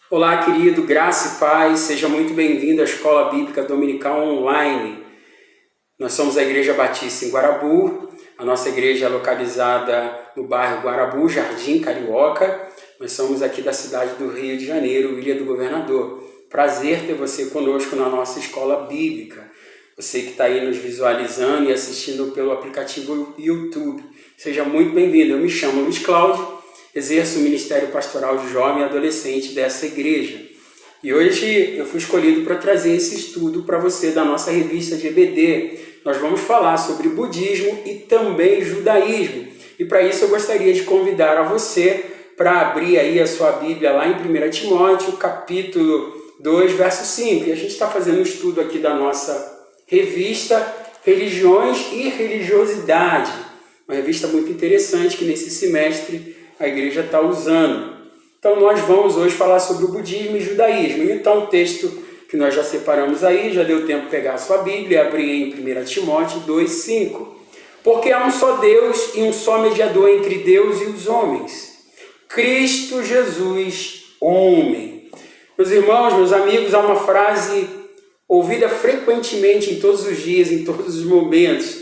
Olá, querido, graça e paz, seja muito bem-vindo à Escola Bíblica Dominical Online. Nós somos a Igreja Batista em Guarabu, a nossa igreja é localizada no bairro Guarabu, Jardim Carioca. Nós somos aqui da cidade do Rio de Janeiro, Ilha do Governador. Prazer ter você conosco na nossa Escola Bíblica. Você que está aí nos visualizando e assistindo pelo aplicativo YouTube, seja muito bem-vindo. Eu me chamo Luiz Cláudio, exerço o Ministério Pastoral de Jovem e Adolescente dessa igreja. E hoje eu fui escolhido para trazer esse estudo para você da nossa revista de EBD. Nós vamos falar sobre budismo e também judaísmo. E para isso eu gostaria de convidar a você para abrir aí a sua Bíblia lá em 1 Timóteo, capítulo 2, verso 5. E a gente está fazendo um estudo aqui da nossa revista Religiões e Religiosidade. Uma revista muito interessante que nesse semestre a igreja está usando. Então nós vamos hoje falar sobre o budismo e judaísmo. Então o texto que nós já separamos aí, já deu tempo de pegar a sua Bíblia, abrir em 1 Timóteo 2,5. Porque há um só Deus e um só mediador entre Deus e os homens, Cristo Jesus, homem. Meus irmãos, meus amigos, há uma frase ouvida frequentemente em todos os dias, em todos os momentos.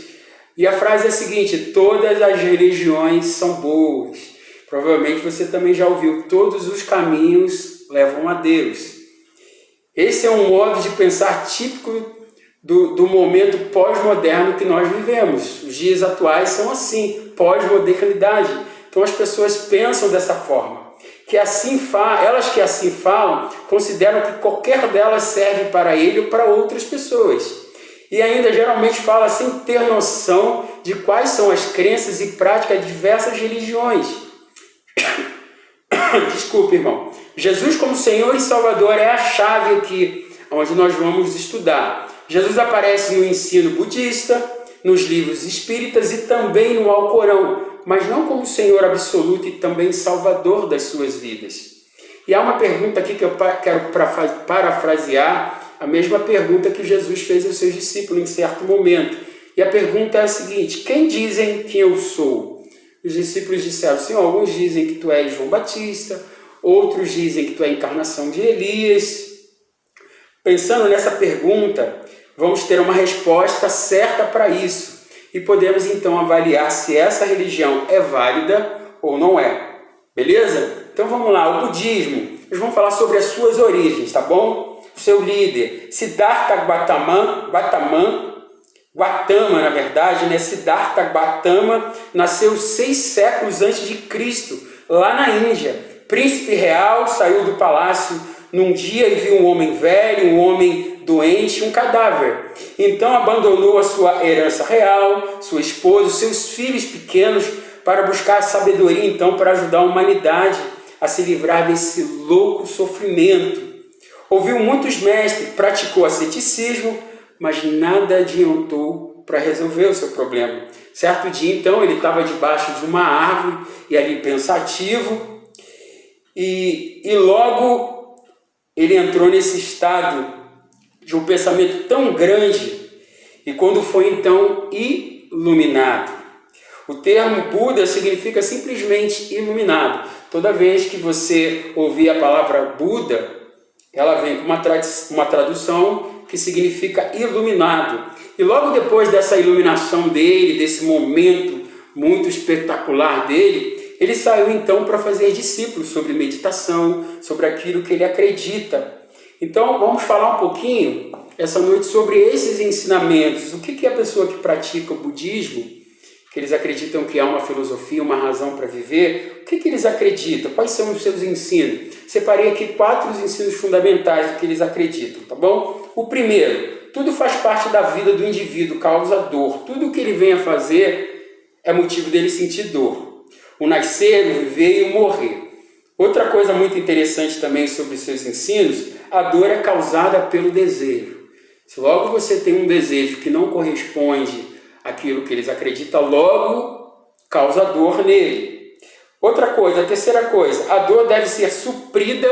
E a frase é a seguinte: todas as religiões são boas. Provavelmente você também já ouviu: todos os caminhos levam a Deus. Esse é um modo de pensar típico do momento pós-moderno que nós vivemos. Os dias atuais são assim, pós-modernidade. Então as pessoas pensam dessa forma. Elas que assim falam, consideram que qualquer delas serve para ele ou para outras pessoas. E ainda geralmente fala sem ter noção de quais são as crenças e práticas de diversas religiões. Desculpe, irmão. Jesus como Senhor e Salvador é a chave aqui, onde nós vamos estudar. Jesus aparece no ensino budista, nos livros espíritas e também no Alcorão, mas não como Senhor absoluto e também Salvador das suas vidas. E há uma pergunta aqui que eu quero parafrasear, a mesma pergunta que Jesus fez aos seus discípulos em certo momento. E a pergunta é a seguinte: quem dizem que eu sou? Os discípulos disseram: Senhor, alguns dizem que tu és João Batista, outros dizem que tu é a encarnação de Elias. Pensando nessa pergunta, vamos ter uma resposta certa para isso. E podemos então avaliar se essa religião é válida ou não é. Beleza? Então vamos lá, o budismo. Nós vamos falar sobre as suas origens, tá bom? O seu líder, Siddhartha Gautama, na verdade, né? Siddhartha Gautama nasceu 6 séculos antes de Cristo, lá na Índia. Príncipe real, saiu do palácio num dia e viu um homem velho, um homem doente, um cadáver. Então abandonou a sua herança real, sua esposa, seus filhos pequenos, para buscar sabedoria, então, para ajudar a humanidade a se livrar desse louco sofrimento. Ouviu muitos mestres, praticou asceticismo, mas nada adiantou para resolver o seu problema. Certo dia, então, ele estava debaixo de uma árvore e ali pensativo, e logo ele entrou nesse estado de um pensamento tão grande, e quando foi então iluminado. O termo Buda significa simplesmente iluminado. Toda vez que você ouvir a palavra Buda, ela vem com uma tradução que significa iluminado. E logo depois dessa iluminação dele, desse momento muito espetacular dele, ele saiu então para fazer discípulos sobre meditação, sobre aquilo que ele acredita. Então vamos falar um pouquinho essa noite sobre esses ensinamentos. O que é a pessoa que pratica o budismo, que eles acreditam que há uma filosofia, uma razão para viver? O que eles acreditam? Quais são os seus ensinos? Separei aqui 4 ensinos fundamentais do que eles acreditam, tá bom? O primeiro: tudo faz parte da vida do indivíduo, causa dor. Tudo que ele vem a fazer é motivo dele sentir dor. O nascer, o viver e o morrer. Outra coisa muito interessante também sobre os seus ensinos: a dor é causada pelo desejo. Se logo você tem um desejo que não corresponde àquilo que eles acreditam, logo causa dor nele. Outra coisa, a terceira coisa: a dor deve ser suprida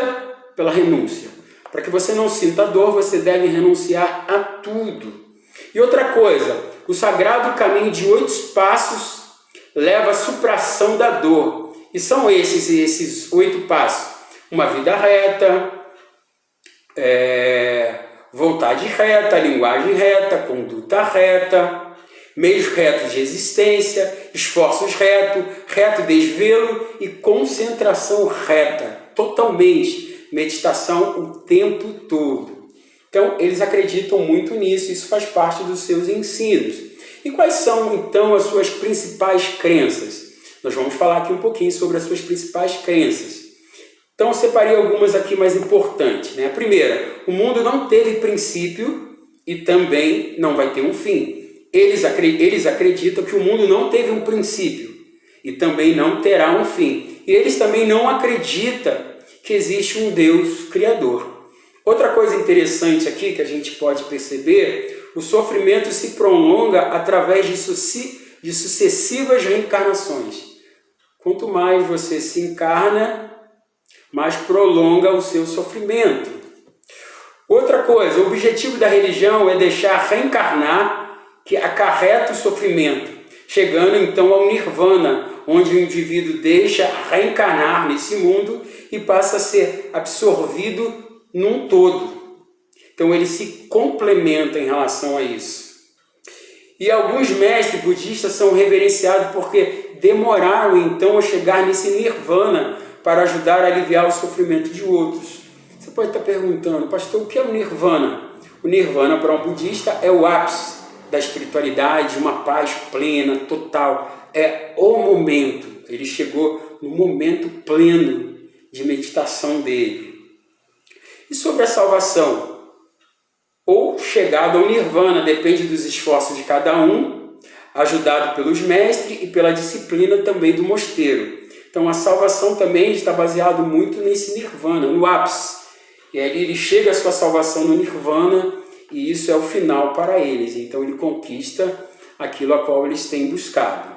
pela renúncia. Para que você não sinta dor, você deve renunciar a tudo. E outra coisa: o sagrado caminho de 8 passos leva à supressão da dor. E são esses 8 passos: uma vida reta, vontade reta, linguagem reta, conduta reta, meios retos de existência, esforços reto desvelo e concentração reta, totalmente, meditação o tempo todo. Então, eles acreditam muito nisso, isso faz parte dos seus ensinos. E quais são, então, as suas principais crenças? Nós vamos falar aqui um pouquinho sobre as suas principais crenças. Então, eu separei algumas aqui mais importantes, né? A primeira, o mundo não teve princípio e também não vai ter um fim. Eles acreditam que o mundo não teve um princípio e também não terá um fim. E eles também não acreditam que existe um Deus criador. Outra coisa interessante aqui que a gente pode perceber, o sofrimento se prolonga através de sucessivas reencarnações. Quanto mais você se encarna, mais prolonga o seu sofrimento. Outra coisa, o objetivo da religião é deixar reencarnar, que acarreta o sofrimento, chegando então ao nirvana, onde o indivíduo deixa reencarnar nesse mundo e passa a ser absorvido num todo. Então ele se complementa em relação a isso. E alguns mestres budistas são reverenciados porque demoraram então a chegar nesse nirvana para ajudar a aliviar o sofrimento de outros. Você pode estar perguntando, pastor, o que é o nirvana? O nirvana para um budista é o ápice da espiritualidade, uma paz plena, total. É o momento. Ele chegou no momento pleno de meditação dele. E sobre a salvação? Ou chegada ao nirvana, depende dos esforços de cada um, ajudado pelos mestres e pela disciplina também do mosteiro. Então a salvação também está baseada muito nesse nirvana, no ápice. E aí ele chega à sua salvação no nirvana, e isso é o final para eles. Então ele conquista aquilo a qual eles têm buscado.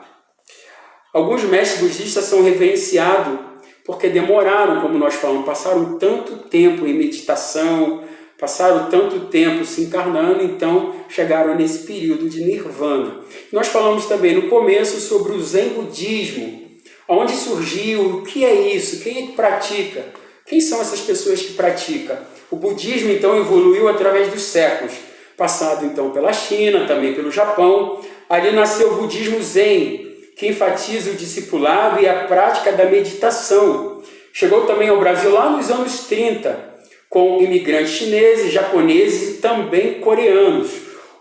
Alguns mestres budistas são reverenciados porque demoraram, como nós falamos, passaram tanto tempo em meditação, passaram tanto tempo se encarnando, então chegaram nesse período de nirvana. Nós falamos também no começo sobre o Zen budismo, onde surgiu, o que é isso, quem é que pratica, quem são essas pessoas que praticam. O budismo, então, evoluiu através dos séculos, passado, então, pela China, também pelo Japão. Ali nasceu o budismo Zen, que enfatiza o discipulado e a prática da meditação. Chegou também ao Brasil lá nos anos 30, com imigrantes chineses, japoneses e também coreanos.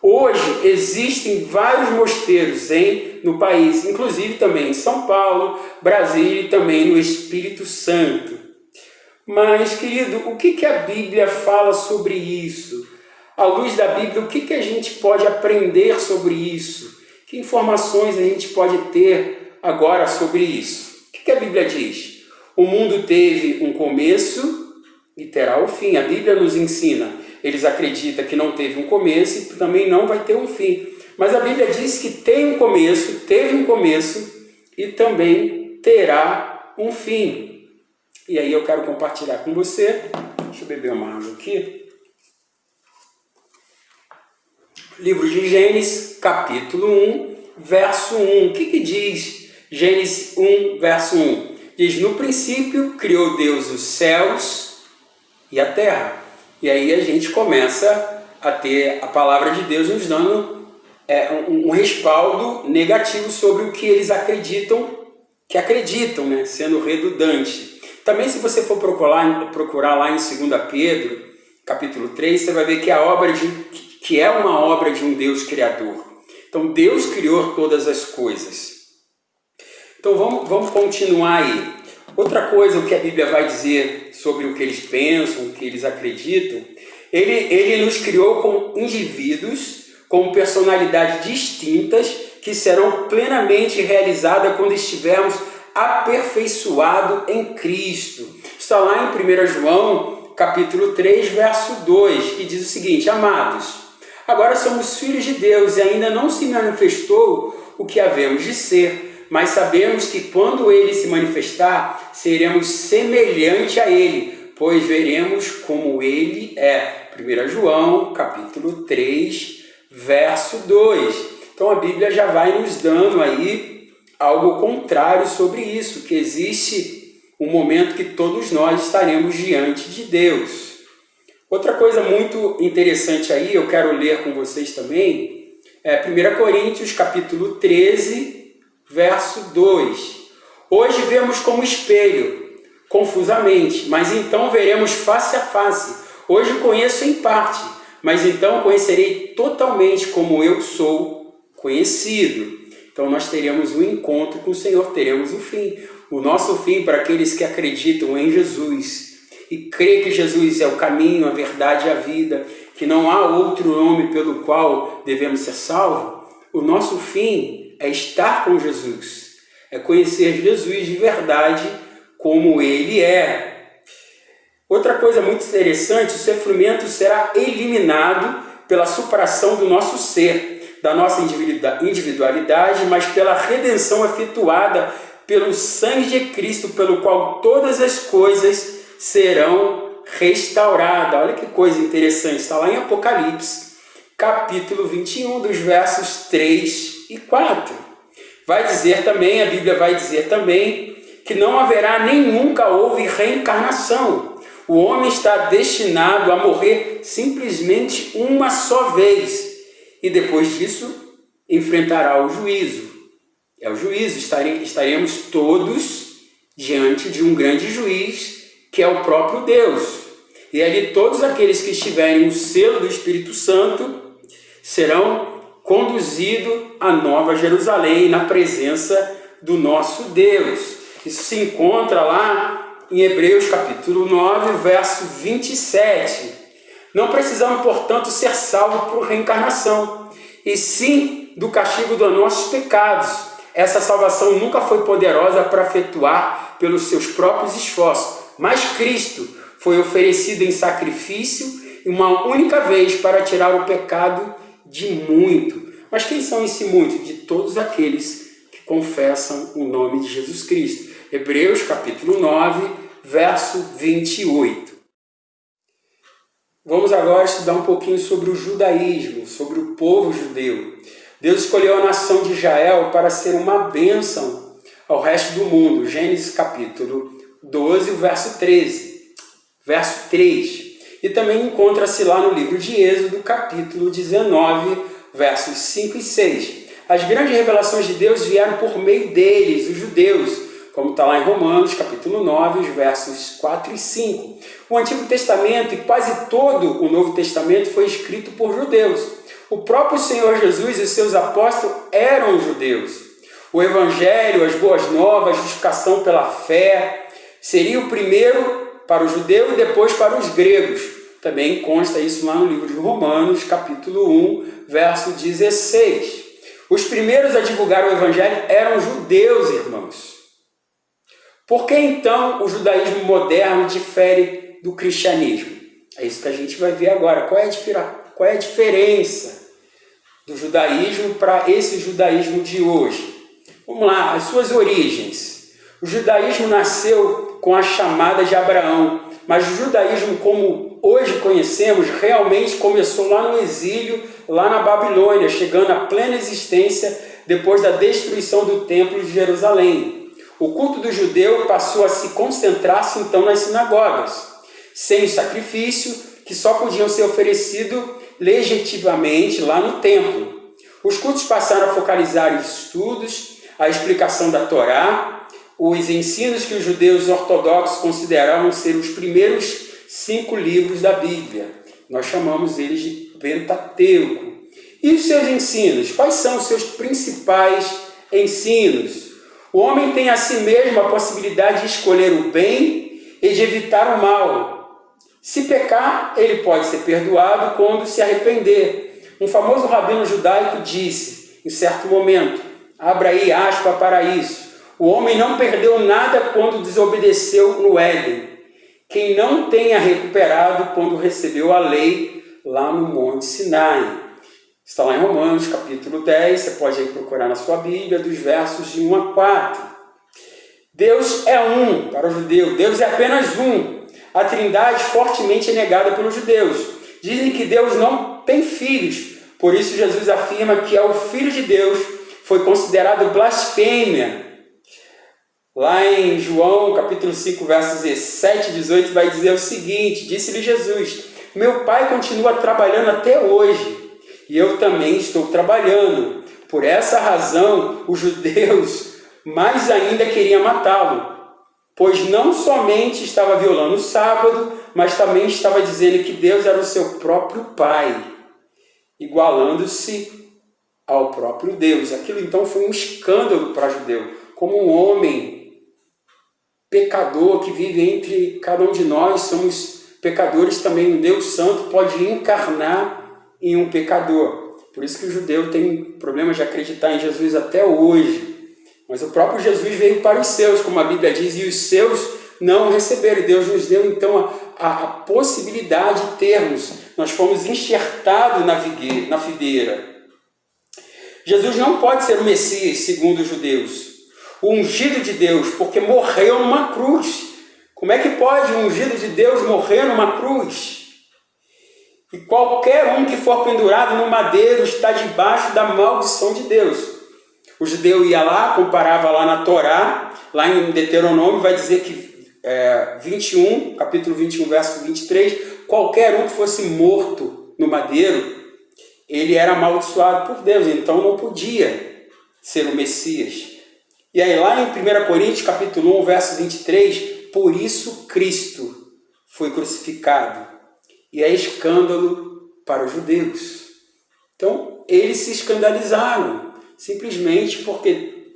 Hoje, existem vários mosteiros Zen no país, inclusive também em São Paulo, Brasília e também no Espírito Santo. Mas, querido, o que a Bíblia fala sobre isso? À luz da Bíblia, o que a gente pode aprender sobre isso? Que informações a gente pode ter agora sobre isso? O que a Bíblia diz? O mundo teve um começo e terá o fim. A Bíblia nos ensina. Eles acreditam que não teve um começo e também não vai ter um fim. Mas a Bíblia diz que tem um começo, teve um começo e também terá um fim. E aí eu quero compartilhar com você. Deixa eu beber uma água aqui. Livro de Gênesis, capítulo 1, verso 1. O que diz Gênesis 1, verso 1? Diz, no princípio criou Deus os céus e a terra. E aí a gente começa a ter a palavra de Deus nos dando um respaldo negativo sobre o que eles acreditam, né? Sendo redundante. Também, se você for procurar lá em 2 Pedro, capítulo 3, você vai ver que que é uma obra de um Deus criador. Então, Deus criou todas as coisas. Então, vamos continuar aí. Outra coisa, o que a Bíblia vai dizer sobre o que eles pensam, o que eles acreditam, ele nos criou como indivíduos, com personalidades distintas, que serão plenamente realizadas quando estivermos aperfeiçoado em Cristo. Está lá em 1 João, capítulo 3, verso 2, que diz o seguinte, amados, agora somos filhos de Deus e ainda não se manifestou o que havemos de ser, mas sabemos que quando Ele se manifestar, seremos semelhante a Ele, pois veremos como Ele é. 1 João, capítulo 3, verso 2. Então a Bíblia já vai nos dando aí algo contrário sobre isso, que existe um momento que todos nós estaremos diante de Deus. Outra coisa muito interessante aí, eu quero ler com vocês também, é 1 Coríntios capítulo 13, verso 2. Hoje vemos como espelho, confusamente, mas então veremos face a face. Hoje conheço em parte, mas então conhecerei totalmente como eu sou conhecido. Então nós teremos um encontro com o Senhor, teremos o fim. O nosso fim para aqueles que acreditam em Jesus e crê que Jesus é o caminho, a verdade e a vida, que não há outro nome pelo qual devemos ser salvos, o nosso fim é estar com Jesus, é conhecer Jesus de verdade como Ele é. Outra coisa muito interessante, o sofrimento será eliminado pela superação do nosso ser, da nossa individualidade, mas pela redenção efetuada pelo sangue de Cristo, pelo qual todas as coisas serão restauradas. Olha que coisa interessante, está lá em Apocalipse, capítulo 21, dos versos 3 e 4. Vai dizer também, a Bíblia vai dizer também, que não haverá nem nunca houve reencarnação. O homem está destinado a morrer simplesmente uma só vez, e depois disso enfrentará o juízo. É o juízo, estaremos todos diante de um grande juiz, que é o próprio Deus. E ali todos aqueles que estiverem no selo do Espírito Santo serão conduzidos à Nova Jerusalém, na presença do nosso Deus. Isso se encontra lá em Hebreus capítulo 9, verso 27. Não precisamos, portanto, ser salvos por reencarnação, e sim do castigo dos nossos pecados. Essa salvação nunca foi poderosa para efetuar pelos seus próprios esforços, mas Cristo foi oferecido em sacrifício uma única vez para tirar o pecado de muito. Mas quem são esse muito? De todos aqueles que confessam o nome de Jesus Cristo. Hebreus capítulo 9, verso 28. Vamos agora estudar um pouquinho sobre o judaísmo, sobre o povo judeu. Deus escolheu a nação de Israel para ser uma bênção ao resto do mundo. Gênesis capítulo 12, verso 13. Verso 3. E também encontra-se lá no livro de Êxodo, capítulo 19, versos 5 e 6. As grandes revelações de Deus vieram por meio deles, os judeus, como está lá em Romanos, capítulo 9, os versos 4 e 5. O Antigo Testamento e quase todo o Novo Testamento foi escrito por judeus. O próprio Senhor Jesus e seus apóstolos eram judeus. O Evangelho, as boas novas, a justificação pela fé, seria o primeiro para o judeu e depois para os gregos. Também consta isso lá no livro de Romanos, capítulo 1, verso 16. Os primeiros a divulgar o Evangelho eram judeus, irmãos. Por que então o judaísmo moderno difere do cristianismo? É isso que a gente vai ver agora. Qual é a diferença do judaísmo para esse judaísmo de hoje? Vamos lá, as suas origens. O judaísmo nasceu com a chamada de Abraão, mas o judaísmo como hoje conhecemos realmente começou lá no exílio, lá na Babilônia, chegando à plena existência depois da destruição do templo de Jerusalém. O culto do judeu passou a se concentrar-se então nas sinagogas, sem o sacrifício, que só podiam ser oferecidos legitimamente lá no templo. Os cultos passaram a focalizar os estudos, a explicação da Torá, os ensinos que os judeus ortodoxos consideravam ser os primeiros 5 livros da Bíblia. Nós chamamos eles de Pentateuco. E os seus ensinos? Quais são os seus principais ensinos? O homem tem a si mesmo a possibilidade de escolher o bem e de evitar o mal. Se pecar, ele pode ser perdoado quando se arrepender. Um famoso rabino judaico disse, em certo momento, abra aí aspas para isso, o homem não perdeu nada quando desobedeceu no Éden. Quem não tenha recuperado quando recebeu a lei lá no Monte Sinai. Está lá em Romanos, capítulo 10, você pode aí procurar na sua Bíblia, dos versos de 1 a 4. Deus é um para o judeu, Deus é apenas um. A trindade fortemente é negada pelos judeus. Dizem que Deus não tem filhos, por isso Jesus afirma que é o Filho de Deus, foi considerado blasfêmia. Lá em João, capítulo 5, versos 17 e 18, vai dizer o seguinte, disse-lhe Jesus, Meu pai continua trabalhando até hoje e eu também estou trabalhando. Por essa razão, os judeus mais ainda queriam matá-lo, pois não somente estava violando o sábado, mas também estava dizendo que Deus era o seu próprio pai, igualando-se ao próprio Deus. Aquilo então foi um escândalo para judeu, como um homem pecador que vive entre cada um de nós, somos pecadores também, um Deus santo pode encarnar em um pecador. Por isso que o judeu tem problemas de acreditar em Jesus até hoje. Mas o próprio Jesus veio para os seus, como a Bíblia diz, e os seus não receberam. Deus nos deu então a possibilidade de termos. Nós fomos enxertados na videira. Jesus não pode ser o Messias, segundo os judeus, o ungido de Deus, porque morreu numa cruz. Como é que pode o ungido de Deus morrer numa cruz? E qualquer um que for pendurado no madeiro está debaixo da maldição de Deus. O judeu ia lá, comparava lá na Torá, lá em Deuteronômio, vai dizer que capítulo 21, verso 23, qualquer um que fosse morto no madeiro, ele era amaldiçoado por Deus, então não podia ser o Messias. E aí lá em 1 Coríntios, capítulo 1, verso 23, por isso Cristo foi crucificado. E é escândalo para os judeus. Então, eles se escandalizaram, simplesmente porque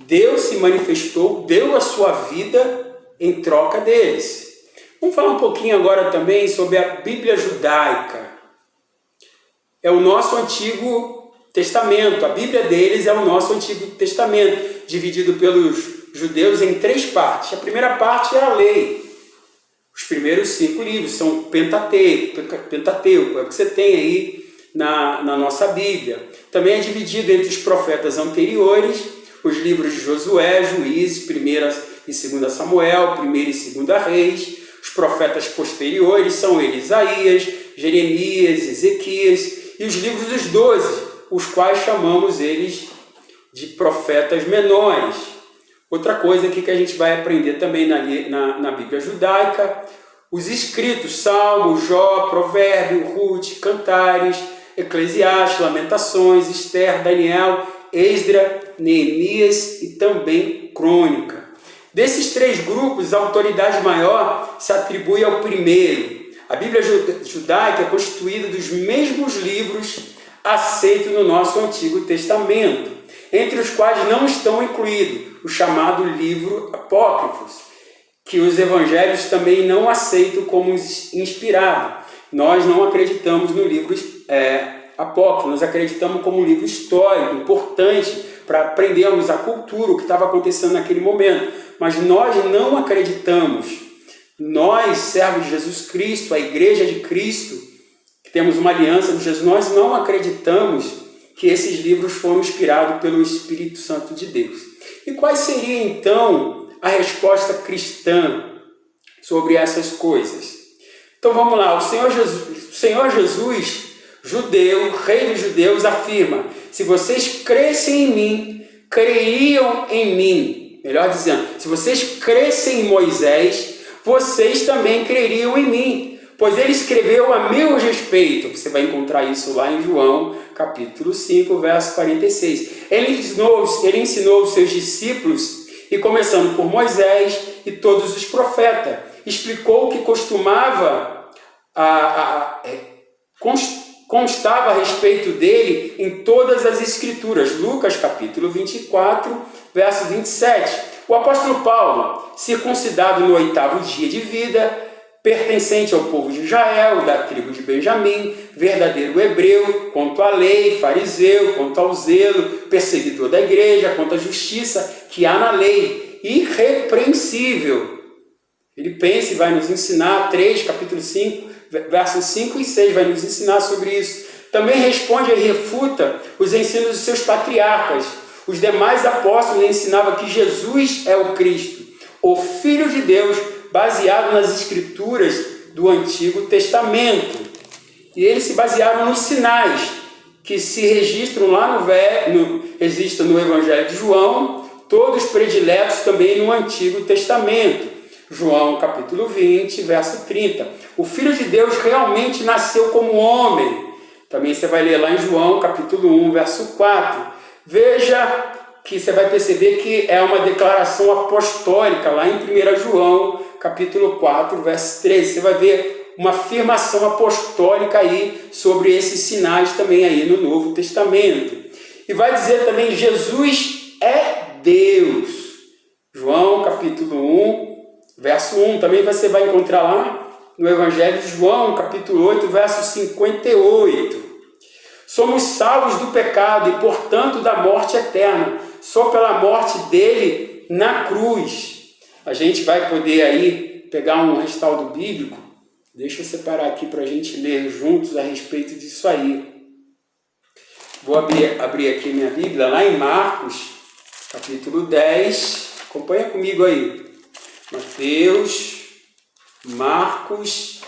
Deus se manifestou, deu a sua vida em troca deles. Vamos falar um pouquinho agora também sobre a Bíblia judaica. É o nosso Antigo Testamento. A Bíblia deles é o nosso Antigo Testamento, dividido pelos judeus em 3 partes. A primeira parte é a lei. Os primeiros 5 livros são Pentateuco, é o que você tem aí na nossa Bíblia. Também é dividido entre os profetas anteriores, os livros de Josué, Juízes, 1 e 2 Samuel, 1 e 2 Reis. Os profetas posteriores são Isaías, Jeremias, Ezequias, e os livros dos 12, os quais chamamos eles de profetas menores. Outra coisa aqui que a gente vai aprender também na Bíblia judaica, os escritos, Salmo, Jó, Provérbio, Ruth, Cantares, Eclesiastes, Lamentações, Esther, Daniel, Esdra, Neemias e também Crônica. Desses 3 grupos, a autoridade maior se atribui ao primeiro. A Bíblia judaica é constituída dos mesmos livros aceitos no nosso Antigo Testamento, entre os quais não estão incluídos o chamado livro apócrifos, que os evangelhos também não aceitam como inspirado. Nós não acreditamos no livro apócrifo, nós acreditamos como um livro histórico, importante para aprendermos a cultura, o que estava acontecendo naquele momento. Mas nós não acreditamos. Nós, servos de Jesus Cristo, a Igreja de Cristo, que temos uma aliança com Jesus, nós não acreditamos que esses livros foram inspirados pelo Espírito Santo de Deus. E qual seria, então, a resposta cristã sobre essas coisas? Então vamos lá, o Senhor Jesus, judeu, rei dos judeus, afirma: se vocês crescem em mim, creiam em mim. Melhor dizendo, se vocês crescem em Moisés, vocês também creriam em mim, pois ele escreveu a meu respeito. Você vai encontrar isso lá em João, capítulo 5, verso 46. Ele ensinou os seus discípulos, e começando por Moisés e todos os profetas, explicou o que constava a respeito dele em todas as Escrituras. Lucas, capítulo 24, verso 27. O apóstolo Paulo, circuncidado no 8º dia de vida, pertencente ao povo de Israel, da tribo de Benjamim, verdadeiro hebreu, quanto à lei, fariseu, quanto ao zelo, perseguidor da igreja, quanto à justiça que há na lei, irrepreensível. Filipenses vai nos ensinar, capítulo 5, versos 5 e 6, vai nos ensinar sobre isso. Também responde e refuta os ensinos dos seus patriarcas. Os demais apóstolos ensinavam que Jesus é o Cristo, o Filho de Deus, baseado nas Escrituras do Antigo Testamento. E eles se basearam nos sinais que se registram lá existem no Evangelho de João, todos prediletos também no Antigo Testamento. João capítulo 20, verso 30. O Filho de Deus realmente nasceu como homem. Também você vai ler lá em João capítulo 1, verso 4. Veja que você vai perceber que é uma declaração apostólica lá em 1 João capítulo 4, verso 13. Você vai ver uma afirmação apostólica aí sobre esses sinais também aí no Novo Testamento. E vai dizer também, Jesus é Deus. João capítulo 1, verso 1. Também você vai encontrar lá no Evangelho de João, capítulo 8, verso 58. Somos salvos do pecado e, portanto, da morte eterna, só pela morte dele na cruz. A gente vai poder aí pegar um respaldo bíblico. Deixa eu separar aqui para a gente ler juntos a respeito disso aí. Vou abrir aqui minha Bíblia, lá em Marcos, capítulo 10. Acompanha comigo aí. Marcos,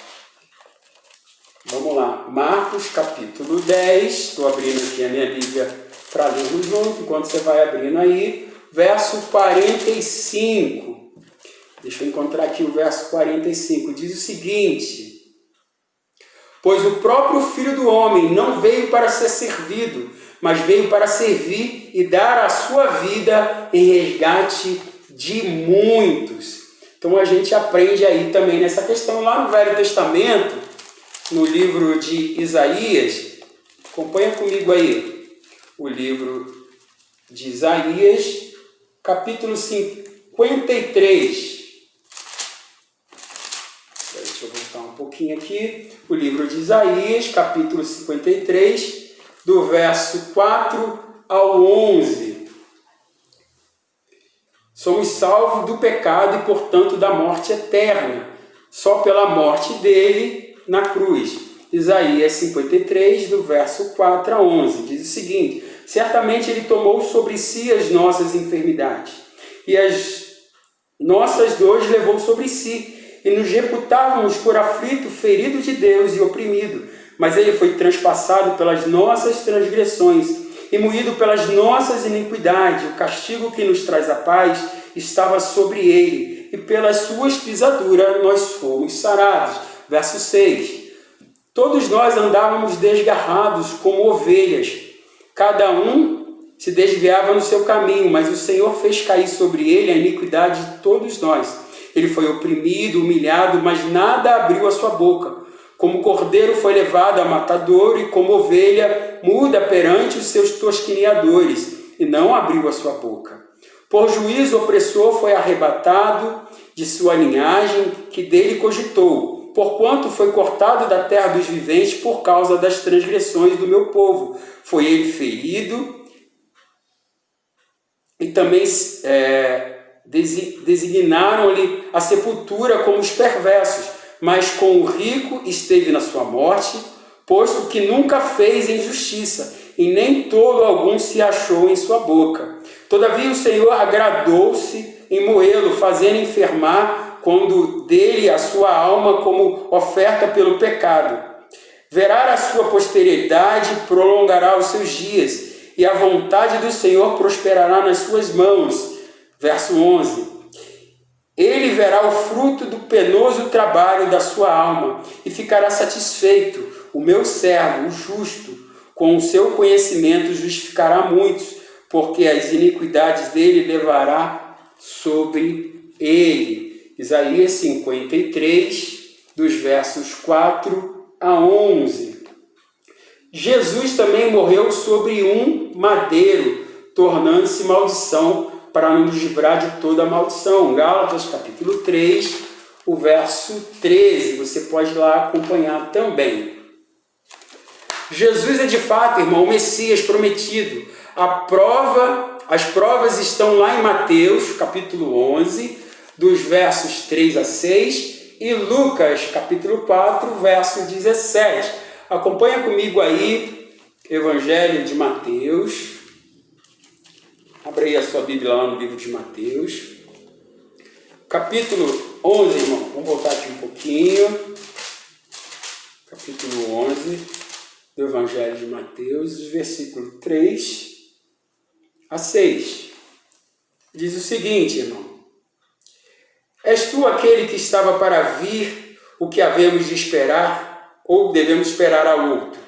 vamos lá. Marcos, capítulo 10. Estou abrindo aqui a minha Bíblia para lermos junto, enquanto você vai abrindo aí. Verso 45. Deixa eu encontrar aqui o verso 45. Diz o seguinte: pois o próprio Filho do Homem não veio para ser servido, mas veio para servir e dar a sua vida em resgate de muitos. Então a gente aprende aí também nessa questão lá no Velho Testamento, no livro de Isaías. Acompanha comigo aí o livro de Isaías, capítulo 53. Deixa eu voltar um pouquinho aqui. O livro de Isaías, capítulo 53, do verso 4 ao 11. Somos salvos do pecado e, portanto, da morte eterna, só pela morte dele na cruz. Isaías 53, do verso 4 a 11, diz o seguinte: certamente ele tomou sobre si as nossas enfermidades, e as nossas dores levou sobre si, e nos reputávamos por aflito, ferido de Deus e oprimido. Mas ele foi transpassado pelas nossas transgressões e moído pelas nossas iniquidades. O castigo que nos traz a paz estava sobre ele, e pelas suas pisaduras nós fomos sarados. Verso 6. Todos nós andávamos desgarrados como ovelhas, cada um se desviava no seu caminho, mas o Senhor fez cair sobre ele a iniquidade de todos nós. Ele foi oprimido, humilhado, mas nada abriu a sua boca. Como cordeiro foi levado a matadouro, e como ovelha muda perante os seus tosquineadores, e não abriu a sua boca. Por juízo opressor foi arrebatado de sua linhagem, que dele cogitou. Porquanto foi cortado da terra dos viventes por causa das transgressões do meu povo. Foi ele ferido, e também designaram-lhe a sepultura como os perversos, mas com o rico esteve na sua morte, posto que nunca fez injustiça, e nem tolo algum se achou em sua boca. Todavia o Senhor agradou-se em moê-lo, fazendo enfermar, quando dele a sua alma como oferta pelo pecado. Verá a sua posteridade, prolongará os seus dias, e a vontade do Senhor prosperará nas suas mãos. Verso 11. Ele verá o fruto do penoso trabalho da sua alma e ficará satisfeito. O meu servo, o justo, com o seu conhecimento justificará muitos, porque as iniquidades dele levará sobre ele. Isaías 53, dos versos 4 a 11. Jesus também morreu sobre um madeiro, tornando-se maldição para nos livrar de toda a maldição. Gálatas capítulo 3, o verso 13. Você pode ir lá acompanhar também. Jesus é de fato, irmão, o Messias prometido. As provas estão lá em Mateus capítulo 11, dos versos 3 a 6, e Lucas capítulo 4, verso 17. Acompanha comigo aí, Evangelho de Mateus. Abra aí a sua Bíblia lá no livro de Mateus. Capítulo 11, irmão. Vamos voltar aqui um pouquinho. Capítulo 11 do Evangelho de Mateus, versículo 3 a 6. Diz o seguinte, irmão. És tu aquele que estava para vir, o que havemos de esperar, ou devemos esperar a outro?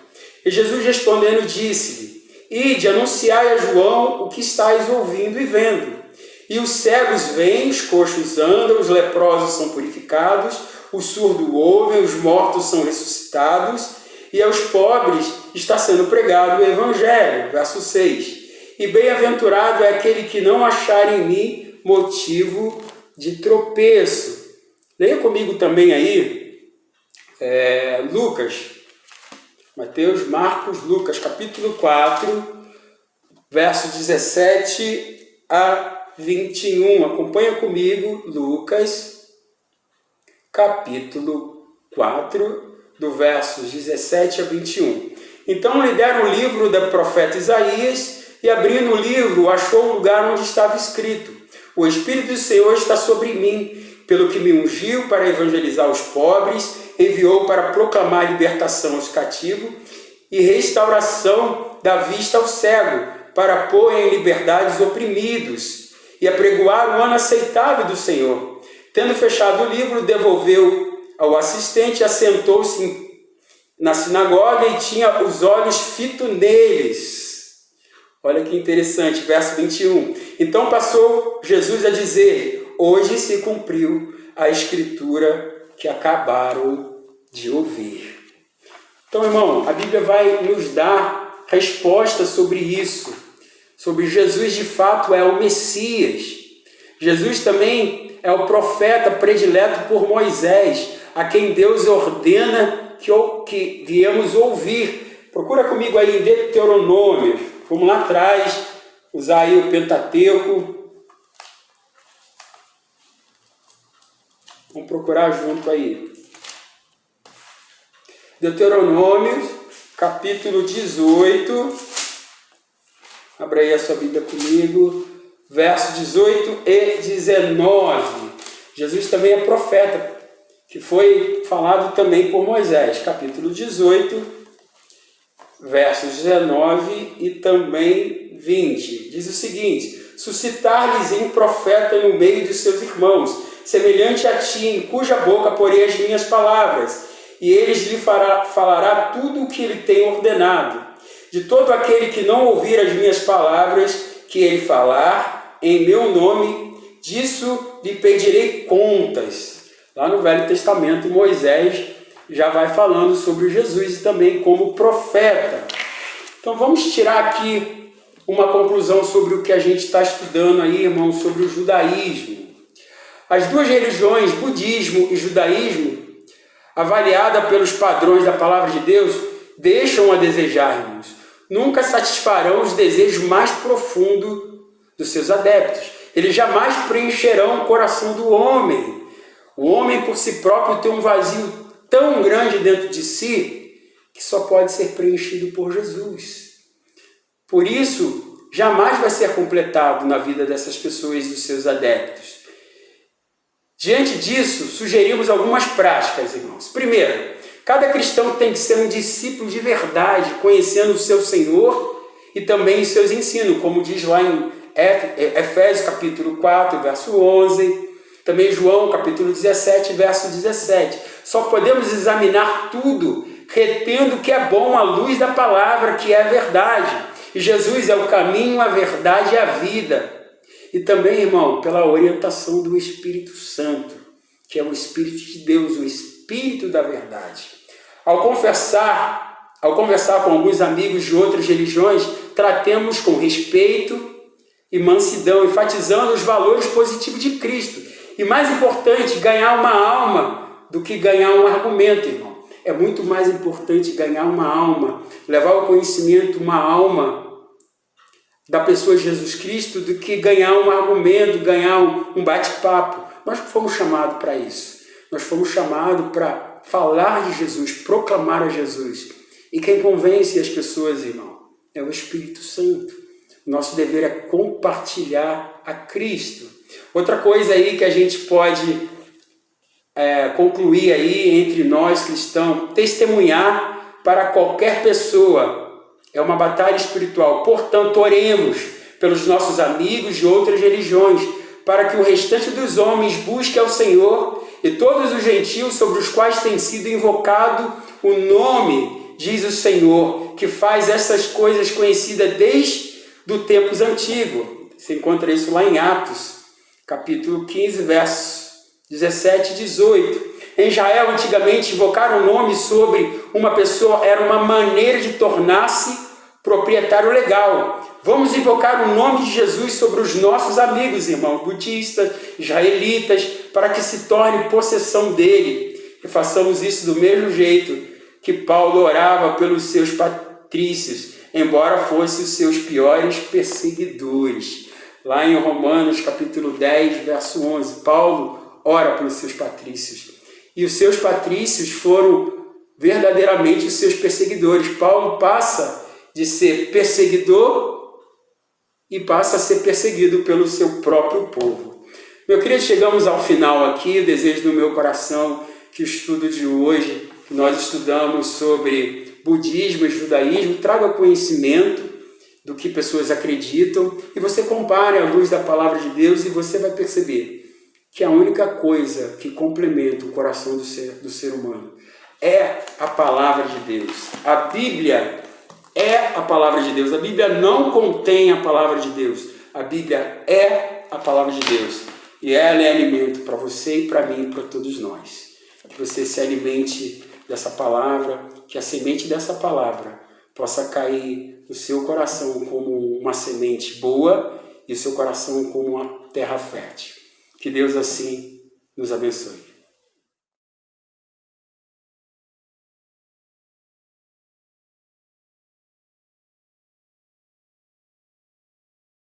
E Jesus respondendo disse-lhe: Ide, anunciai a João o que estáis ouvindo e vendo. E os cegos vêm, os coxos andam, os leprosos são purificados, os surdos ouvem, os mortos são ressuscitados, e aos pobres está sendo pregado o Evangelho. Verso 6. E bem-aventurado é aquele que não achar em mim motivo de tropeço. Leia comigo também aí, Lucas, Mateus, Marcos, Lucas, capítulo 4, verso 17 a 21. Acompanha comigo, Lucas, capítulo 4, do versos 17 a 21. Então lhe deram o livro do profeta Isaías, e abrindo o livro, achou o lugar onde estava escrito: O Espírito do Senhor está sobre mim, pelo que me ungiu para evangelizar os pobres, enviou para proclamar libertação aos cativos e restauração da vista ao cego, para pôr em liberdade os oprimidos e apregoar o ano aceitável do Senhor. Tendo fechado o livro, devolveu ao assistente, assentou-se na sinagoga e tinha os olhos fitos neles. Olha que interessante, verso 21. Então passou Jesus a dizer: Hoje se cumpriu a escritura que acabaram de ouvir. Então, irmão, a Bíblia vai nos dar resposta sobre isso, sobre Jesus de fato é o Messias. Jesus também é o profeta predileto por Moisés, a quem Deus ordena que viemos ouvir. Procura comigo aí em Deuteronômio. Vamos lá atrás, usar aí o Pentateuco. Vamos procurar junto aí. Deuteronômio, capítulo 18. Abra aí a sua Bíblia comigo. Versos 18 e 19. Jesus também é profeta, que foi falado também por Moisés. Capítulo 18. Versos 19 e também 20. Diz o seguinte: suscitar-lhes um profeta no meio de seus irmãos, semelhante a ti, em cuja boca porei as minhas palavras, e eles lhe falará tudo o que ele tem ordenado. De todo aquele que não ouvir as minhas palavras, que ele falar em meu nome, disso lhe pedirei contas. Lá no Velho Testamento, Moisés já vai falando sobre Jesus e também como profeta. Então vamos tirar aqui uma conclusão sobre o que a gente está estudando aí, irmão, sobre o judaísmo. As duas religiões, budismo e judaísmo, avaliada pelos padrões da palavra de Deus, deixam a desejar, irmãos. Nunca satisfarão os desejos mais profundos dos seus adeptos. Eles jamais preencherão o coração do homem. O homem por si próprio tem um vazio tão grande dentro de si, que só pode ser preenchido por Jesus. Por isso, jamais vai ser completado na vida dessas pessoas e dos seus adeptos. Diante disso, sugerimos algumas práticas, irmãos. Primeiro, cada cristão tem que ser um discípulo de verdade, conhecendo o seu Senhor e também os seus ensinos, como diz lá em Efésios capítulo 4, verso 11, também João capítulo 17, verso 17. Só podemos examinar tudo retendo o que é bom à luz da palavra, que é a verdade. E Jesus é o caminho, a verdade e a vida. E também, irmão, pela orientação do Espírito Santo, que é o Espírito de Deus, o Espírito da verdade. Ao conversar com alguns amigos de outras religiões, tratemos com respeito e mansidão, enfatizando os valores positivos de Cristo. E mais importante, ganhar uma alma do que ganhar um argumento, irmão. É muito mais importante ganhar uma alma, levar ao conhecimento uma alma da pessoa de Jesus Cristo do que ganhar um argumento, ganhar um bate-papo. Nós fomos chamados para isso. Nós fomos chamados para falar de Jesus, proclamar a Jesus. E quem convence as pessoas, irmão, é o Espírito Santo. Nosso dever é compartilhar a Cristo. Outra coisa aí que a gente pode concluir aí entre nós cristãos, testemunhar para qualquer pessoa. É uma batalha espiritual. Portanto, oremos pelos nossos amigos de outras religiões, para que o restante dos homens busque ao Senhor e todos os gentios sobre os quais tem sido invocado o nome, diz o Senhor, que faz essas coisas conhecidas desde os tempos antigos. Você encontra isso lá em Atos, capítulo 15, versos 17 e 18. Em Israel, antigamente, invocar o nome sobre uma pessoa era uma maneira de tornar-se proprietário legal. Vamos invocar o nome de Jesus sobre os nossos amigos, irmãos budistas, israelitas, para que se torne possessão dele. E façamos isso do mesmo jeito que Paulo orava pelos seus patrícios, embora fossem os seus piores perseguidores. Lá em Romanos, capítulo 10, verso 11, Paulo ora pelos seus patrícios. E os seus patrícios foram verdadeiramente os seus perseguidores. Paulo passa de ser perseguidor e passa a ser perseguido pelo seu próprio povo. Meu querido, chegamos ao final aqui. O desejo do meu coração que o estudo de hoje, que nós estudamos sobre budismo e judaísmo, traga conhecimento do que pessoas acreditam e você compare à luz da palavra de Deus e você vai perceber que a única coisa que complementa o coração do ser humano é a palavra de Deus. A Bíblia é a palavra de Deus. A Bíblia não contém a palavra de Deus. A Bíblia é a palavra de Deus. E ela é alimento para você e para mim e para todos nós. Que você se alimente dessa palavra, que a semente dessa palavra possa cair no seu coração como uma semente boa e o seu coração como uma terra fértil. Que Deus assim nos abençoe.